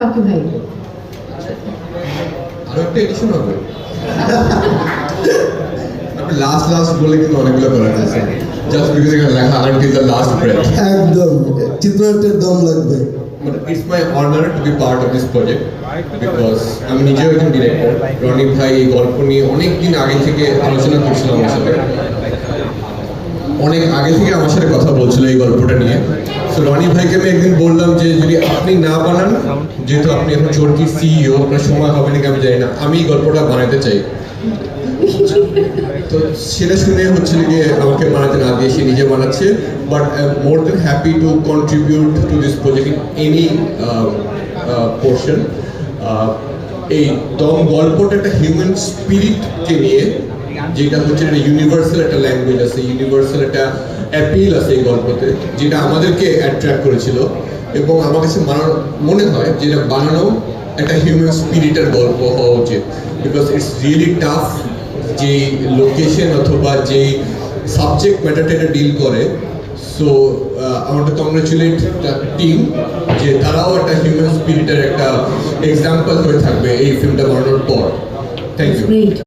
বাকি ভাই আরো একটা এডিশন হবে আপনি লাস্ট বলে কিন্তু অনেকগুলো করার আছে জাস্ট বিকজ এখানে লেখা আনটিল দ্য লাস্ট ব্রেথ একদম চিত্রনাট্যের দম লাগবে। But it's my honor to be part of this project because আমি নিজেও একজন ডিরেক্টর। রনি ভাই এই গল্প নিয়ে অনেক দিন আগে থেকে আলোচনা করছিল আমার সাথে, অনেক আগে থেকে আমার সাথে কথা বলছিল এই গল্পটা নিয়ে। তো রনি ভাইকে আমি একদিন বললাম যে যদি আপনি না বানান, যেহেতু আপনি এখন চরকির সিইও, আপনার সময় হবে নাকি আমি জানি না, আমি এই গল্পটা বানাতে চাই। তো সেটা শুনে হচ্ছে গিয়ে আমাকে বানাতে না দিয়ে সে নিজে বানাচ্ছে। But I am more than happy to contribute to this project in any portion. এই দম গল্পটা একটা হিউম্যান স্পিরিটকে নিয়ে, যেটা হচ্ছে একটা ইউনিভার্সাল একটা ল্যাঙ্গুয়েজ আছে, ইউনিভার্সাল একটা অ্যাপিল আছে এই গল্পতে, যেটা আমাদেরকে অ্যাট্রাক্ট করেছিল। এবং আমার কাছে মনে হয় যেটা বানানো একটা হিউম্যান স্পিরিটের গল্প হওয়া উচিত, বিকজ ইটস রিয়েলি টাফ যে লোকেশন অথবা যে সাবজেক্ট ম্যাটারটা এটা ডিল করে। সো আমাকে কংগ্রেচুলেট দ্য টিম যে তারাও একটা হিউম্যান স্পিরিটের একটা এক্সাম্পল হয়ে থাকবে এই ফিল্মটা বানানোর পর। Thank you.